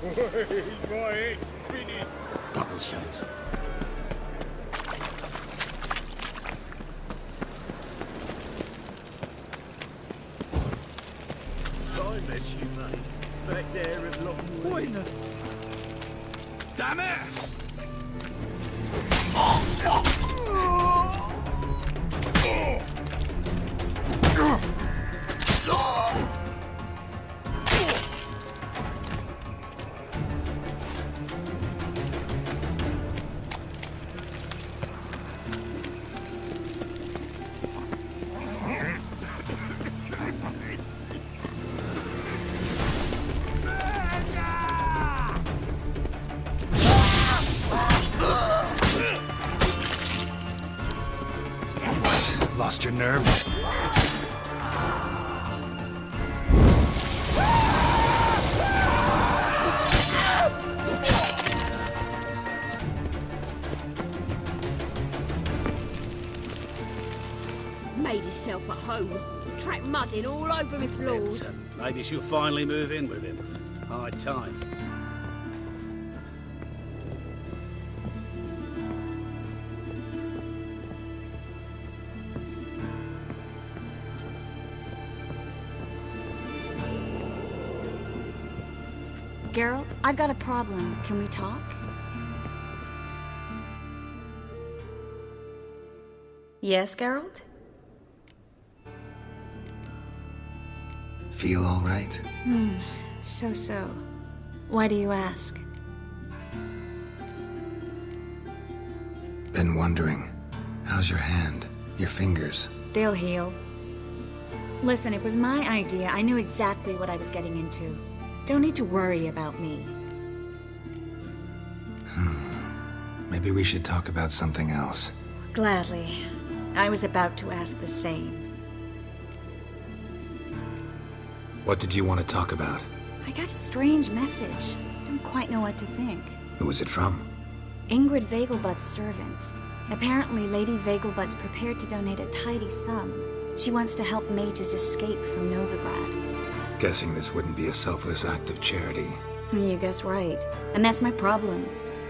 Right, finish. Double shows. I met you, mate. Back there at Lockwood. What in the... Damn it! Lost your nerve? Made himself at home. Track mudding all over me floors. Maybe she'll finally move in with him. High time. Geralt, I've got a problem. Can we talk? Yes, Geralt? Feel all right? So. Why do you ask? Been wondering. How's your hand? Your fingers? They'll heal. Listen, it was my idea. I knew exactly what I was getting into. Don't need to worry about me. Maybe we should talk about something else. Gladly. I was about to ask the same. What did you want to talk about? I got a strange message. Don't quite know what to think. Who was it from? Ingrid Vegelbud's servant. Apparently, Lady Vegelbud's prepared to donate a tidy sum. She wants to help mages escape from Novigrad. Guessing this wouldn't be a selfless act of charity. You guess right. And that's my problem.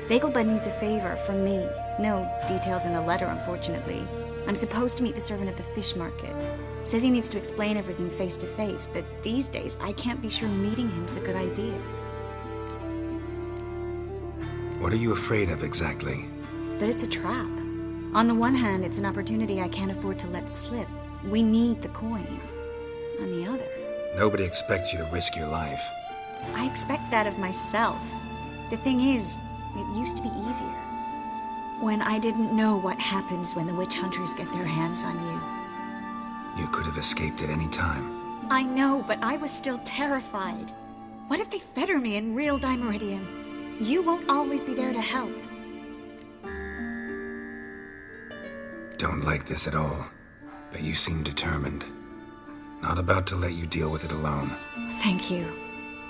Vegelbud needs a favor from me. No details in the letter, unfortunately. I'm supposed to meet the servant at the fish market. Says he needs to explain everything face to face, but these days I can't be sure meeting him's a good idea. What are you afraid of exactly? That it's a trap. On the one hand, it's an opportunity I can't afford to let slip. We need the coin. On the other... Nobody expects you to risk your life. I expect that of myself. The thing is, it used to be easier. When I didn't know what happens when the witch hunters get their hands on you. You could have escaped at any time. I know, but I was still terrified. What if they fetter me in real Dimeridium? You won't always be there to help. Don't like this at all, but you seem determined. Not about to let you deal with it alone. Thank you.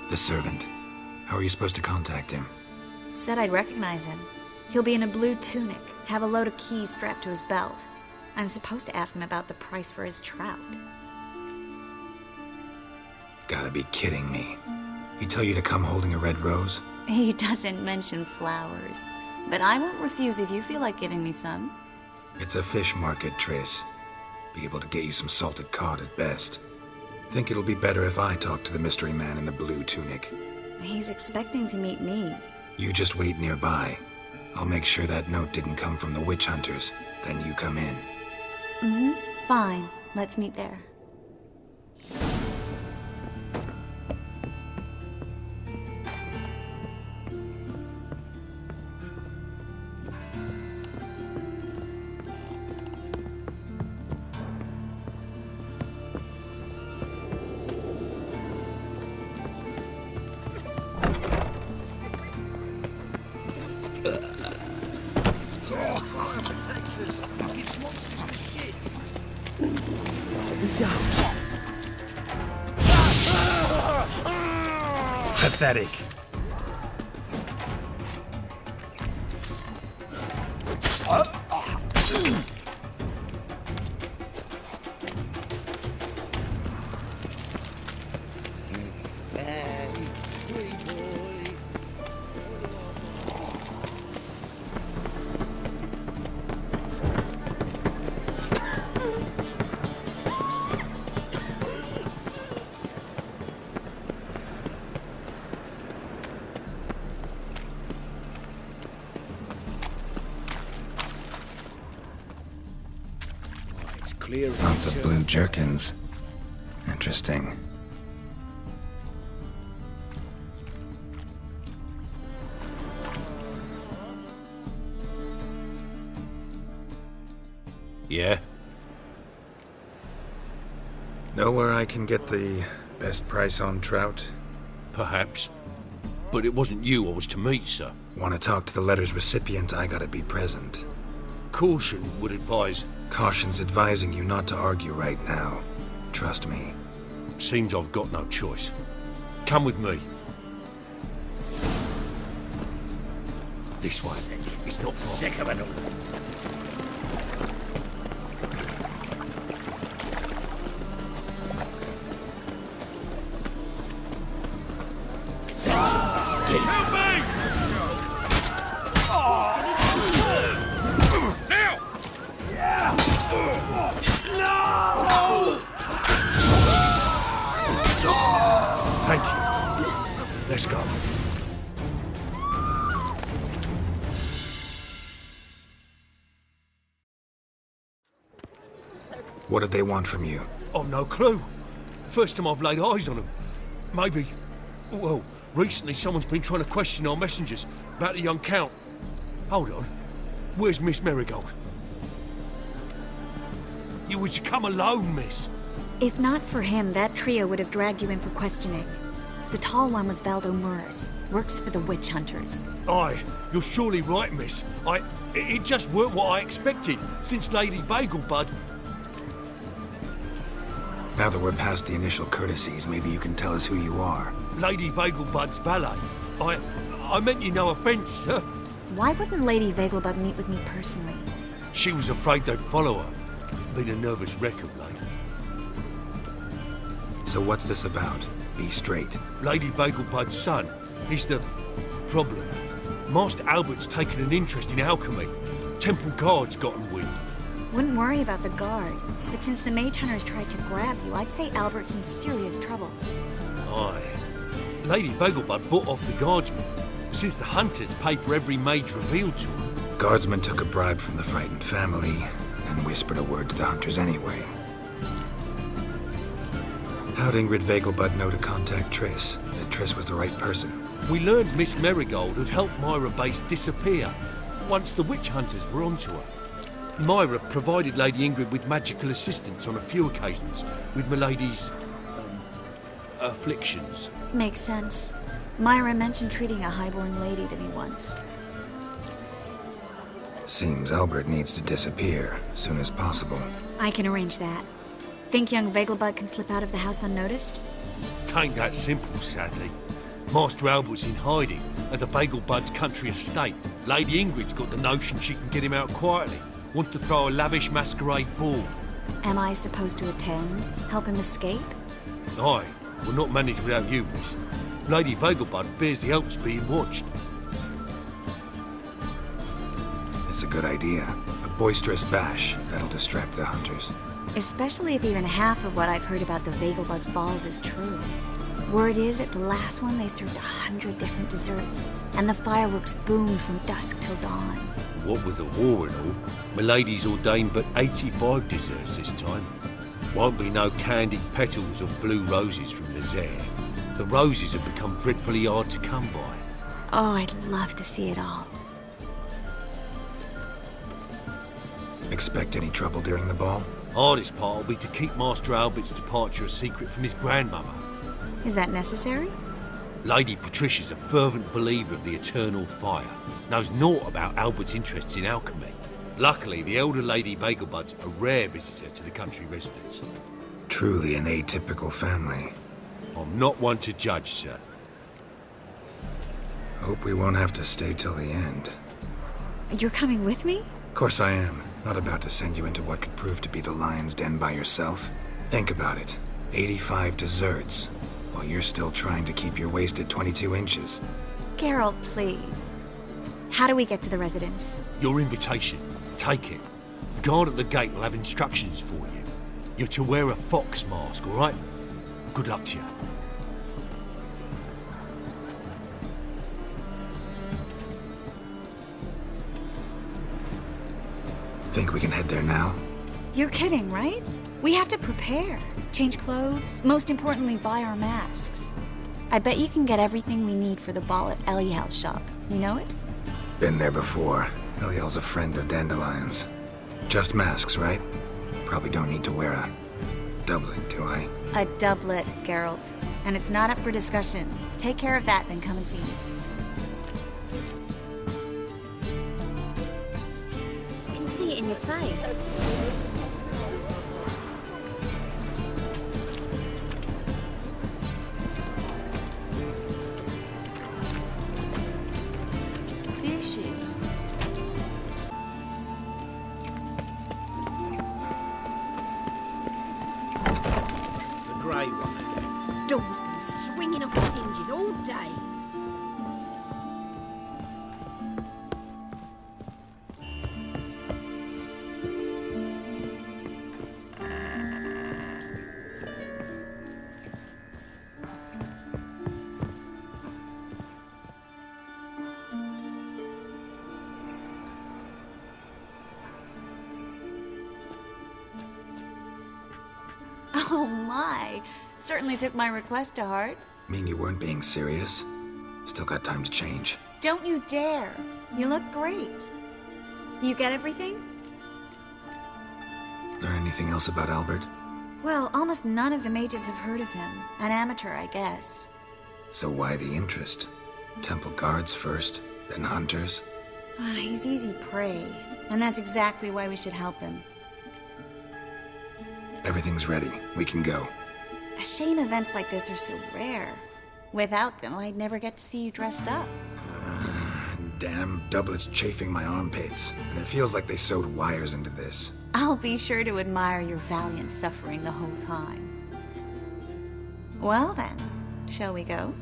The servant. How are you supposed to contact him? Said I'd recognize him. He'll be in a blue tunic, have a load of keys strapped to his belt. I'm supposed to ask him about the price for his trout. Gotta be kidding me. He tell you to come holding a red rose? He doesn't mention flowers. But I won't refuse if you feel like giving me some. It's a fish market, Triss. Be able to get you some salted cod at best. Think it'll be better if I talk to the mystery man in the blue tunic. He's expecting to meet me. You just wait nearby. I'll make sure that note didn't come from the witch hunters. Then you come in. Fine. Let's meet there. Texas. It's monsters for shit. Pathetic. Hey, wee boy. clear as Lots the of turf. blue jerkins. Interesting. Yeah? Know where I can get the best price on trout? Perhaps. But it wasn't you I was to meet, sir. Want to talk to the letter's recipient, I gotta be present. Caution would advise. Caution's advising you not to argue right now. Trust me. Seems I've got no choice. Come with me. This way. It's not far. Sick of it all. Thank you. Let's go. What did they want from you? I've no clue. First time I've laid eyes on them. Maybe... Well, recently someone's been trying to question our messengers about the young Count. Hold on. Where's Miss Marigold? You was to come alone, miss. If not for him, that trio would have dragged you in for questioning. The tall one was Valdo Murris, works for the witch hunters. Aye, you're surely right, miss. It just weren't what I expected, since Lady Bagelbud... Now that we're past the initial courtesies, maybe you can tell us who you are. Lady Bagelbud's valet. I meant you no offence, sir. Why wouldn't Lady Vegelbud meet with me personally? She was afraid they'd follow her. Been a nervous wreck of late. So what's this about? Be straight. Lady Vegelbud's son, he's the problem. Master Albert's taken an interest in alchemy. Temple guards gotten wind. Wouldn't worry about the guard, but since the mage hunters tried to grab you, I'd say Albert's in serious trouble. Aye. Lady Vegelbud bought off the guardsmen, since the hunters pay for every mage revealed to them. Guardsmen took a bribe from the frightened family, and whispered a word to the hunters anyway. How'd Ingrid Vegelbud know to contact Triss? That Triss was the right person? We learned Miss Marigold had helped Myra Base disappear once the witch hunters were onto her. Myra provided Lady Ingrid with magical assistance on a few occasions with Milady's... afflictions. Makes sense. Myra mentioned treating a highborn lady to me once. Seems Albert needs to disappear soon as possible. I can arrange that. Think young Vegelbud can slip out of the house unnoticed? Tain't that simple, sadly. Master Albert's in hiding at the Vegelbud's country estate. Lady Ingrid's got the notion she can get him out quietly. Wants to throw a lavish masquerade ball. Am I supposed to attend? Help him escape? Aye, we'll not manage without you, miss. Lady Vegelbud fears the Alps being watched. It's a good idea. A boisterous bash that'll distract the hunters. Especially if even half of what I've heard about the Vegelbud's balls is true. Word is, at the last one they served 100 different desserts, and the fireworks boomed from dusk till dawn. What with the war and all, Milady's ordained but 85 desserts this time. Won't be no candied petals or blue roses from Nazaire. The roses have become dreadfully hard to come by. Oh, I'd love to see it all. Expect any trouble during the ball? Hardest part will be to keep Master Albert's departure a secret from his grandmother. Is that necessary? Lady Patricia's a fervent believer of the eternal fire. Knows naught about Albert's interests in alchemy. Luckily, the elder Lady Vegelbud's a rare visitor to the country residence. Truly an atypical family. I'm not one to judge, sir. Hope we won't have to stay till the end. You're coming with me? Of course I am. Not about to send you into what could prove to be the lion's den by yourself. Think about it. 85 desserts, while you're still trying to keep your waist at 22 inches. Geralt, please. How do we get to the residence? Your invitation. Take it. Guard at the gate will have instructions for you. You're to wear a fox mask, all right? Good luck to you. Think we can head there now? You're kidding, right? We have to prepare. Change clothes, most importantly, buy our masks. I bet you can get everything we need for the ball at Eliel's shop. You know it? Been there before. Eliel's a friend of Dandelion's. Just masks, right? Probably don't need to wear a doublet, do I? A doublet, Geralt. And it's not up for discussion. Take care of that, then come and see me. I can see it in your face. Do she? The grey one. Door's been swinging off its hinges all day. Oh my. Certainly took my request to heart. Mean you weren't being serious? Still got time to change. Don't you dare. You look great. You get everything? Learn anything else about Albert? Well, almost none of the mages have heard of him. An amateur, I guess. So why the interest? Temple guards first, then hunters? He's easy prey. And that's exactly why we should help him. Everything's ready. We can go. A shame events like this are so rare. Without them, I'd never get to see you dressed up. Damn doublets chafing my armpits. And it feels like they sewed wires into this. I'll be sure to admire your valiant suffering the whole time. Well then, shall we go?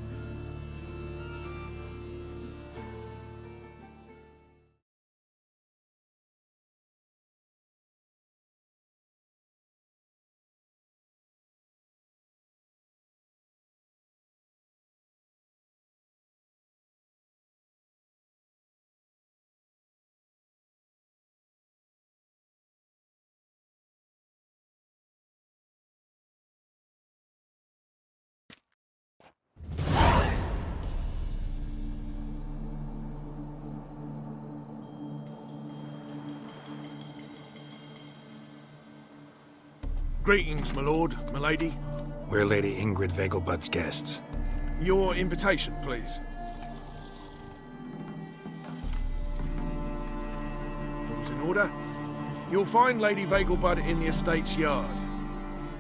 Greetings, my lord, my lady. We're Lady Ingrid Vegelbud's guests. Your invitation, please. All's in order. You'll find Lady Vegelbud in the estate's yard.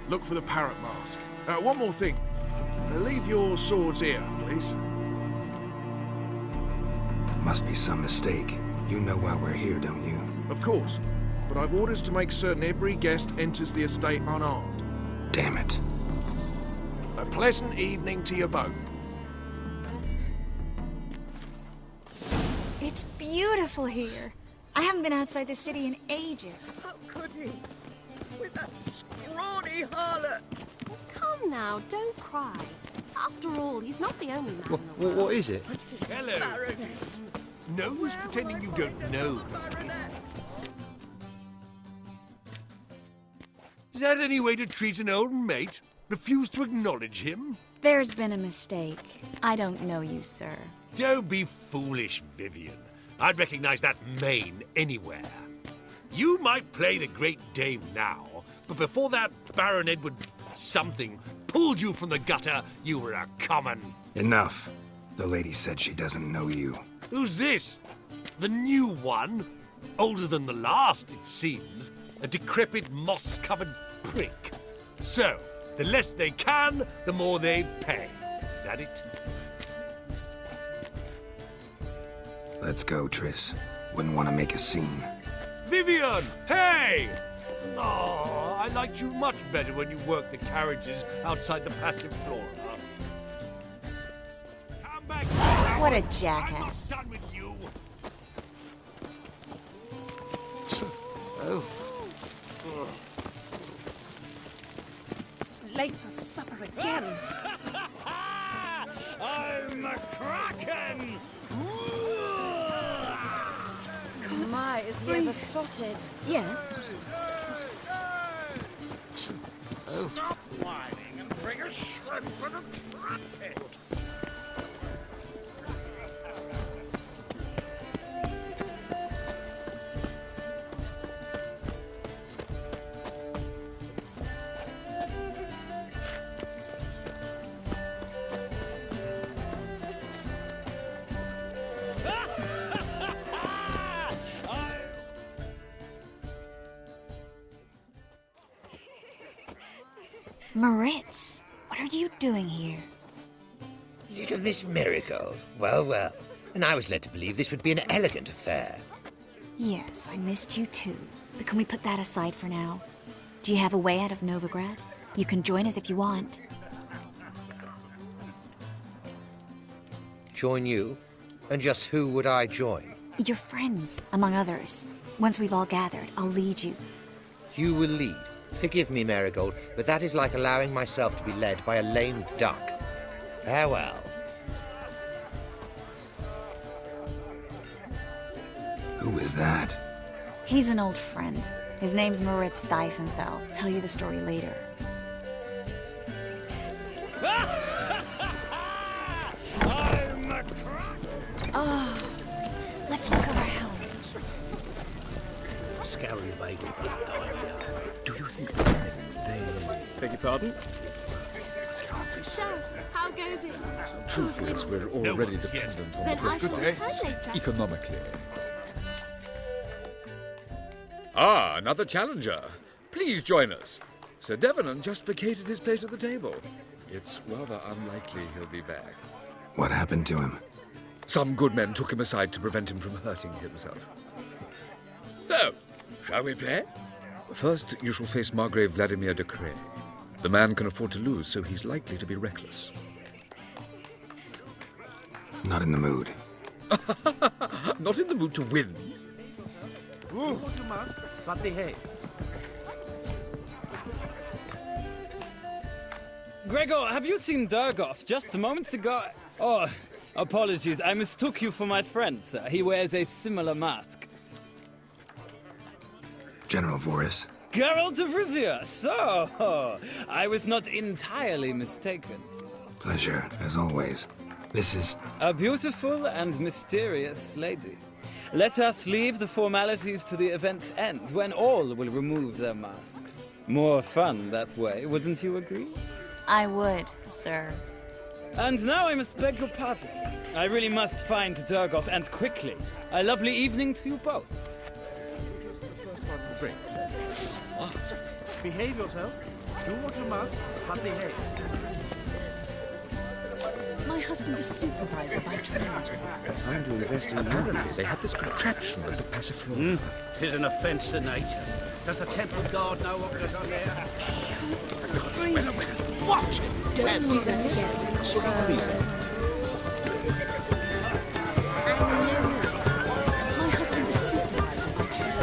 Look for the parrot mask. One more thing. Leave your swords here, please. Must be some mistake. You know why we're here, don't you? Of course. But I've orders to make certain every guest enters the estate unarmed. Damn it. A pleasant evening to you both. It's beautiful here. I haven't been outside the city in ages. How could he? With that scrawny harlot! Come now, don't cry. After all, he's not the only man in the world. What is it? Hello. No use pretending you don't know. Is that any way to treat an old mate? Refuse to acknowledge him? There's been a mistake. I don't know you, sir. Don't be foolish, Vivian. I'd recognize that mane anywhere. You might play the Great Dame now, but before that Baron Edward something pulled you from the gutter, you were a common. Enough. The lady said she doesn't know you. Who's this? The new one? Older than the last, it seems. A decrepit, moss-covered prick. So, the less they can, the more they pay. Is that it? Let's go, Triss. Wouldn't want to make a scene. Vivian! Hey! Oh, I liked you much better when you worked the carriages outside the passive flora. Come back now. What a I'm jackass. not done with you. Late for supper again. I'm a kraken! My dry as you ever sotted. Yes. Stop whining and bring a shrimp and a trumpet. Moritz, what are you doing here? Little Miss Marigold. Well, well. And I was led to believe this would be an elegant affair. Yes, I missed you too. But can we put that aside for now? Do you have a way out of Novigrad? You can join us if you want. Join you? And just who would I join? Your friends, among others. Once we've all gathered, I'll lead you. You will lead. Forgive me, Marigold, but that is like allowing myself to be led by a lame duck. Farewell. Who is that? He's an old friend. His name's Moritz Diefenthal. Tell you the story later. I'm a crack. Oh, let's look around. Scary Vegelbud idea. Do you think they... Beg your pardon? So, how goes it? Truth is, we're already dependent on Then the I shall British return later. economically. Ah, another challenger. Please join us. Sir Devenant just vacated his place at the table. It's rather unlikely he'll be back. What happened to him? Some good men took him aside to prevent him from hurting himself. So, shall we play? First, you shall face Margrave Vladimir de Cray. The man can afford to lose, so he's likely to be reckless. Not in the mood. Not in the mood to win. But behave. Gregor, have you seen Durgoff just moments ago? Oh, apologies. I mistook you for my friend, sir. He wears a similar mask. General Voris. Geralt of Rivia. So, I was not entirely mistaken. Pleasure, as always. This is... A beautiful and mysterious lady. Let us leave the formalities to the event's end, when all will remove their masks. More fun that way, wouldn't you agree? I would, sir. And now I must beg your pardon. I really must find Durgoff, and quickly. A lovely evening to you both. Smart. Behave yourself. Do what you must, but behave. My husband's a supervisor by trade. Time to invest in Americans. They had this contraption at the Passiflora. Tis an offence to nature. Does the temple guard know what goes on here? What? Don't do that again. My husband's a supervisor by trade.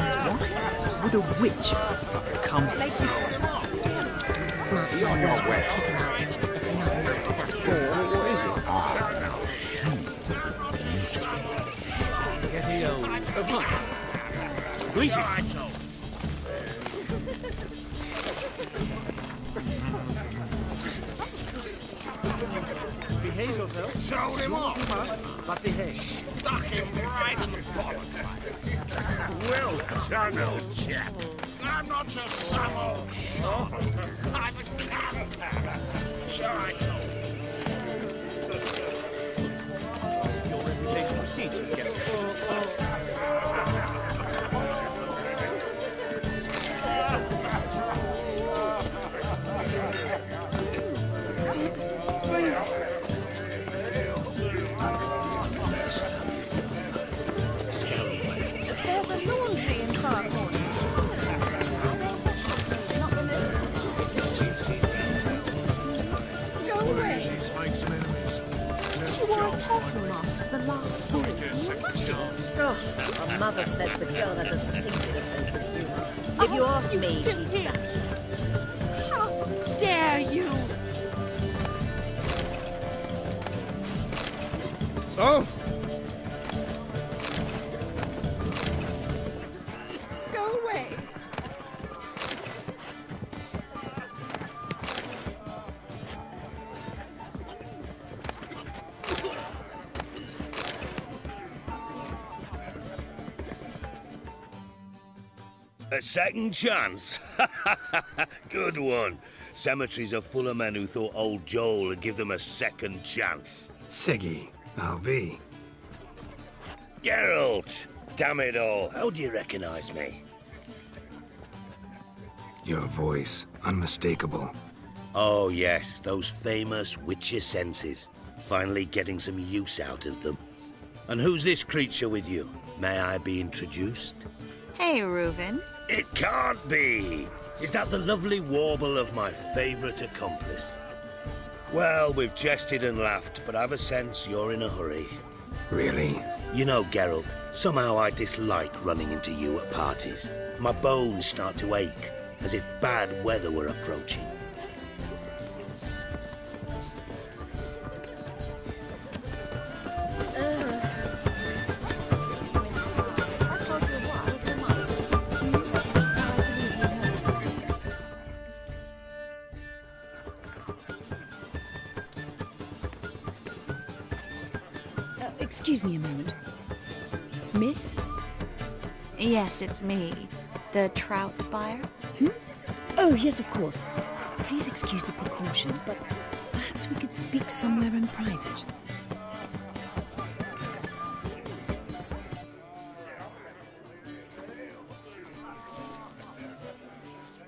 Would a witch come? You're not well. It's another night without What is it? Getting old. Greetings. Behave yourself. Throw him off. But behave. Stuck him right in the bollock. Well done, old chap. I'm not just some old shot. I'm a cat. Sure I told Your reputation precedes you, Geralt. There's a laundry in far corner. Go away. She's made some enemies. She wore a turtle mask to the last ball. Oh, our mother says the girl has a singular sense of humour. If you ask me, she's that. How dare you? Oh! A second chance? Good one. Cemeteries are full of men who thought old Joel would give them a second chance. Siggy, I'll be. Geralt! Damn it all, how do you recognize me? Your voice, unmistakable. Oh yes, those famous Witcher senses. Finally getting some use out of them. And who's this creature with you? May I be introduced? Hey, Reuben. It can't be! Is that the lovely warble of my favourite accomplice? Well, we've jested and laughed, but I've a sense you're in a hurry. Really? You know, Geralt, somehow I dislike running into you at parties. My bones start to ache, as if bad weather were approaching. Excuse me a moment. Miss? Yes, it's me. The trout buyer? Oh, yes, of course. Please excuse the precautions, but perhaps we could speak somewhere in private.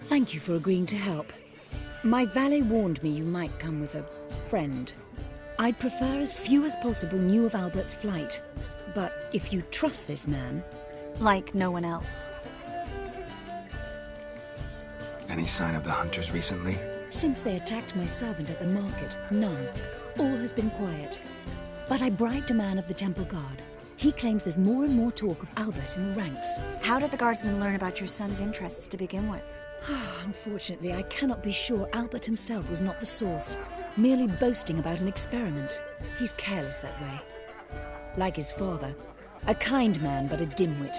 Thank you for agreeing to help. My valet warned me you might come with a friend. I'd prefer as few as possible knew of Albert's flight. But if you trust this man... Like no one else. Any sign of the hunters recently? Since they attacked my servant at the market, none. All has been quiet. But I bribed a man of the Temple Guard. He claims there's more and more talk of Albert in the ranks. How did the guardsmen learn about your son's interests to begin with? Unfortunately, I cannot be sure Albert himself was not the source. Merely boasting about an experiment. He's careless that way. Like his father. A kind man, but a dimwit.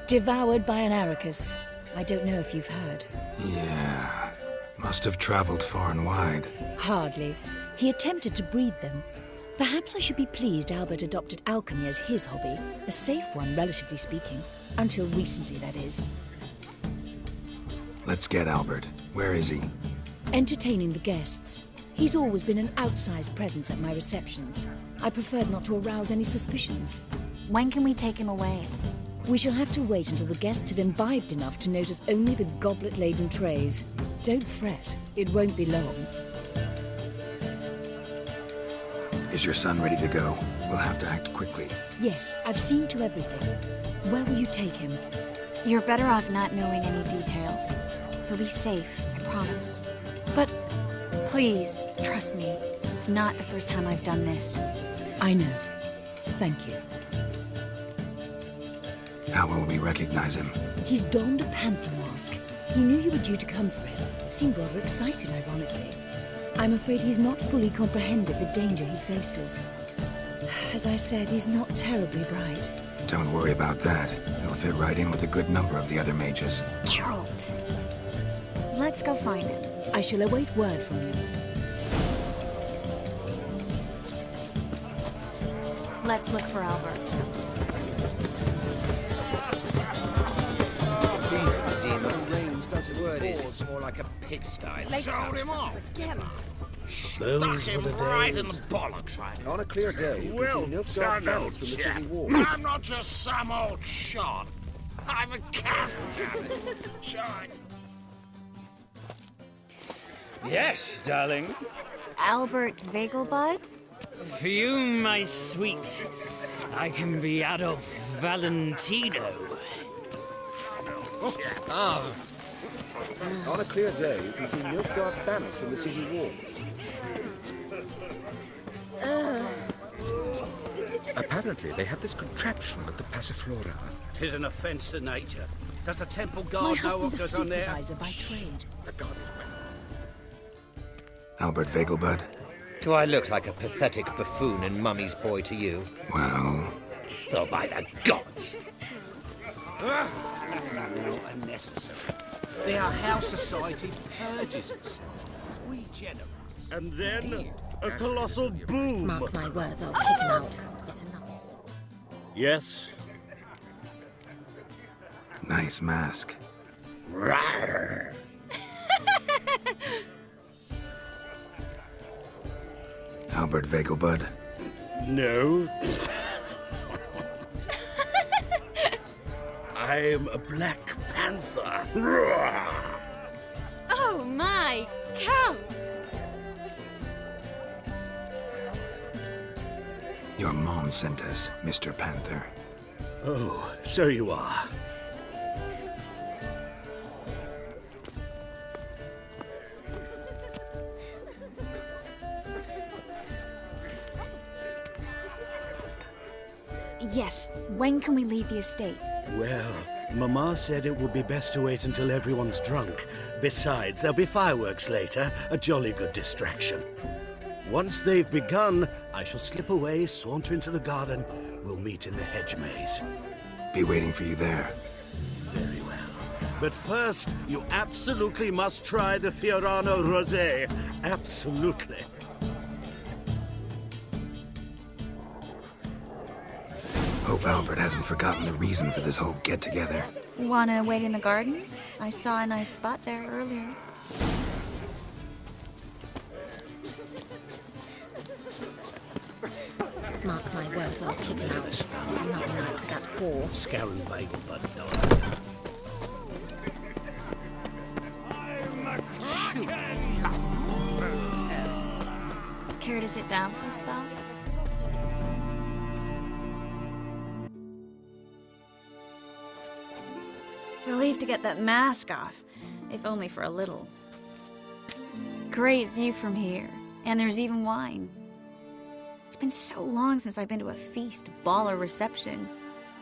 Devoured by an Arrakis. I don't know if you've heard. Yeah. Must have traveled far and wide. Hardly. He attempted to breed them. Perhaps I should be pleased Albert adopted alchemy as his hobby. A safe one, relatively speaking. Until recently, that is. Let's get Albert. Where is he? Entertaining the guests. He's always been an outsized presence at my receptions. I preferred not to arouse any suspicions. When can we take him away? We shall have to wait until the guests have imbibed enough to notice only the goblet-laden trays. Don't fret. It won't be long. Is your son ready to go? We'll have to act quickly. Yes, I've seen to everything. Where will you take him? You're better off not knowing any details. He'll be safe, I promise. But... Please, trust me. It's not the first time I've done this. I know. Thank you. How will we recognize him? He's donned a panther mask. He knew you were due to come for him. Seemed rather excited, ironically. I'm afraid he's not fully comprehended the danger he faces. As I said, he's not terribly bright. Don't worry about that. He'll fit right in with a good number of the other mages. Geralt! Let's go find him. I shall await word from you. Let's look for Albert. It's more like a pigsty. Told him off. Those were the Right days. in the bollocks, right? On a clear day, you Well can see done, no old from the chap. city wall. I'm not just some old shot. I'm a captain. Charge. Yes, darling. Albert Vegelbud? Fume, my sweet. I can be Adolf Valentino. On a clear day, you can see Nilfgaard famished from the city walls. Apparently, they have this contraption at the Passiflora. 'Tis an offence to nature. Does the Temple My Guard know what husband's a goes on there? supervisor by trade. The guard is well. Albert Vegelbud? Do I look like a pathetic buffoon and Mummy's boy to you? Well... Oh, by the gods! Not unnecessary. The House Society purges itself. We generous. And then a colossal boom. Mark my words, I'll kick him out. It's enough. Yes. Nice mask. Rawr. Albert Vegelbud? No. I'm a Black Panther. Rawr. Oh my, Count! Your mom sent us, Mr. Panther. Oh, so you are. Yes, when can we leave the estate? Well, Mama said it would be best to wait until everyone's drunk. Besides, there'll be fireworks later, a jolly good distraction. Once they've begun, I shall slip away, saunter into the garden. We'll meet in the hedge maze. Be waiting for you there. Very well. But first, you absolutely must try the Fiorano Rosé. Absolutely. Hope Albert hasn't forgotten the reason for this whole get-together. Wanna wait in the garden? I saw a nice spot there earlier. Mark my words, I'll kick him out. He's not like that whore. Scaring Vegelbud died. Care to sit down for a spell? Relieved to get that mask off, if only for a little. Great view from here, and there's even wine. It's been so long since I've been to a feast, ball, or reception.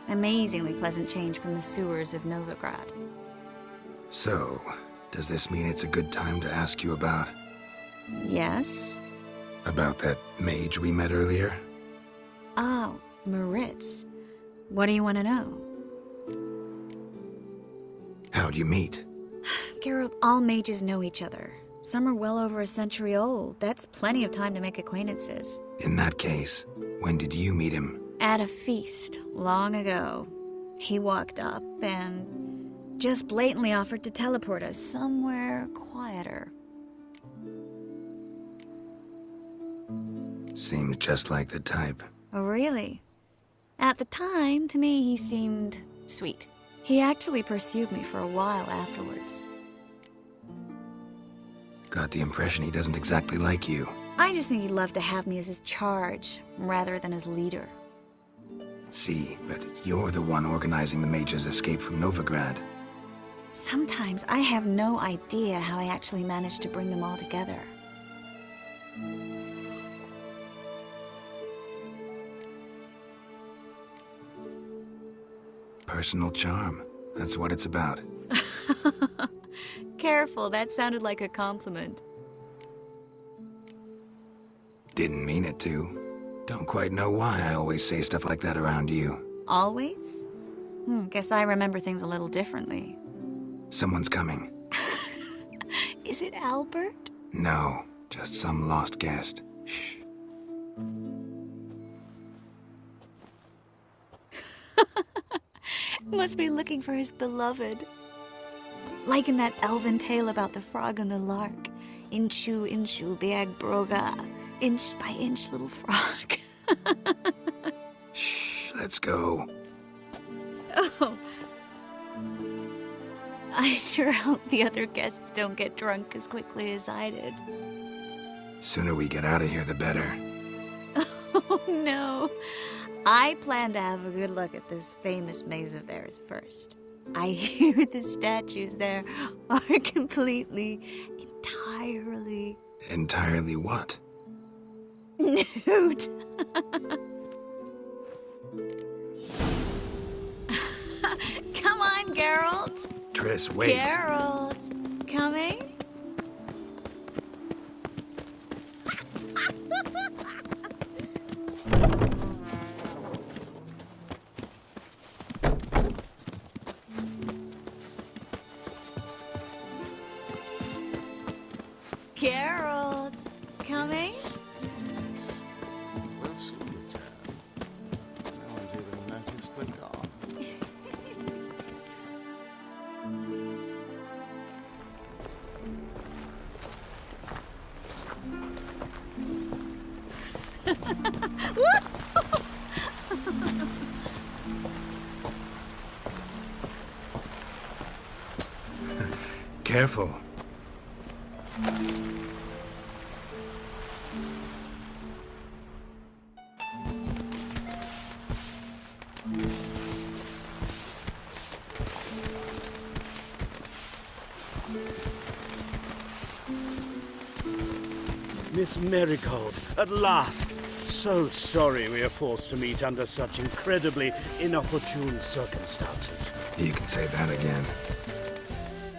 Amazingly pleasant change from the sewers of Novigrad. So, does this mean it's a good time to ask you about... Yes? About that mage we met earlier? Oh, Maritz. What do you want to know? How'd you meet? Geralt, all mages know each other. Some are well over a century old. That's plenty of time to make acquaintances. In that case, when did you meet him? At a feast, long ago. He walked up and just blatantly offered to teleport us somewhere quieter. Seems just like the type. Oh, really? At the time, to me, he seemed sweet. He actually pursued me for a while afterwards. Got the impression he doesn't exactly like you. I just think he'd love to have me as his charge, rather than as leader. See, but you're the one organizing the mage's escape from Novigrad. Sometimes I have no idea how I actually managed to bring them all together. Personal charm. That's what it's about. Careful, that sounded like a compliment. Didn't mean it to. Don't quite know why I always say stuff like that around you. Always? Guess I remember things a little differently. Someone's coming. Is it Albert? No, just some lost guest. Shh. Must be looking for his beloved. Like in that elven tale about the frog and the lark. Inchu, inchu, biag broga. Inch by inch, little frog. Shh, let's go. Oh. I sure hope the other guests don't get drunk as quickly as I did. Sooner we get out of here, the better. Oh, no. I plan to have a good look at this famous maze of theirs first. I hear the statues there are completely, entirely... Entirely what? Nude. Come on, Geralt. Triss, wait. Geralt, coming? Geralt, coming? We'll soon return. No one's even noticed we're gone. careful. Miss Marigold, at last! So sorry we are forced to meet under such incredibly inopportune circumstances. You can say that again.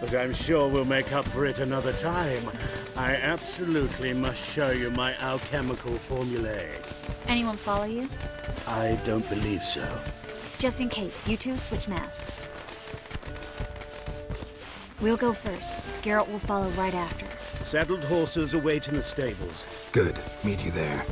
But I'm sure we'll make up for it another time. I absolutely must show you my alchemical formulae. Anyone follow you? I don't believe so. Just in case, you two switch masks. We'll go first. Garrett will follow right after. Saddled horses await in the stables. Good. Meet you there.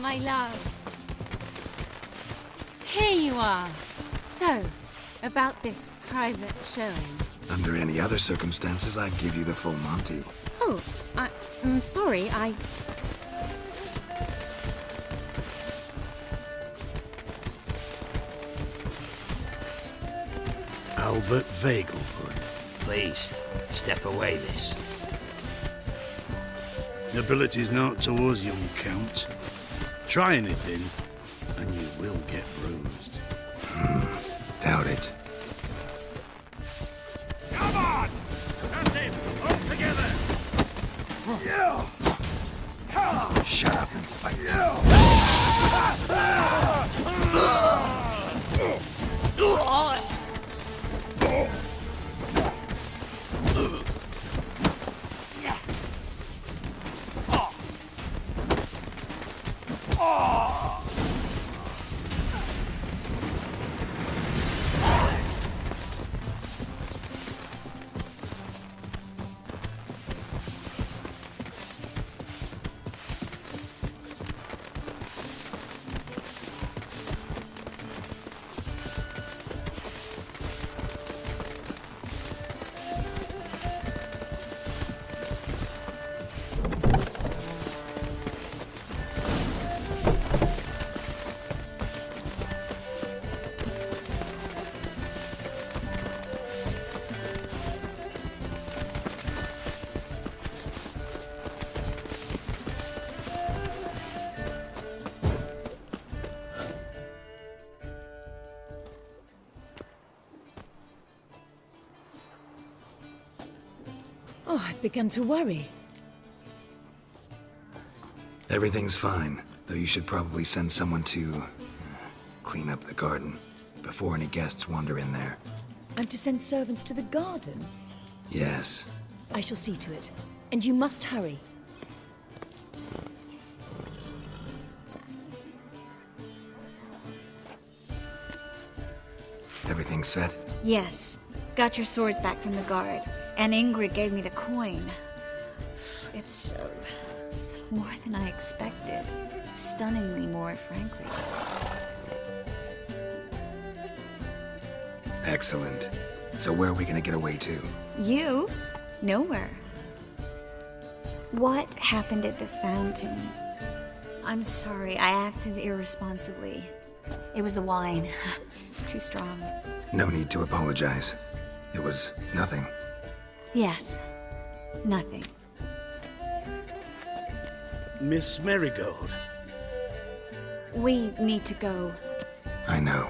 My love. Here you are. So, about this private showing. Under any other circumstances, I'd give you the full Monty. Oh, I'm sorry, Albert Vegelbud. Please, step away, miss. Nobility's not towards young Count. Try anything, and you will get bruised. Doubt it. Come on! That's it! All together! Shut up and fight. Oh, I'd begun to worry. Everything's fine, though you should probably send someone to clean up the garden before any guests wander in there. I'm to send servants to the garden? Yes. I shall see to it. And you must hurry. Everything set? Yes. Got your swords back from the guard. And Ingrid gave me the coin. It's more than I expected. Stunningly more, frankly. Excellent. So where are we gonna get away to? You? Nowhere. What happened at the fountain? I'm sorry, I acted irresponsibly. It was the wine. Too strong. No need to apologize. It was nothing. Yes. Nothing. Miss Marigold. We need to go. I know.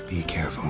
Be careful.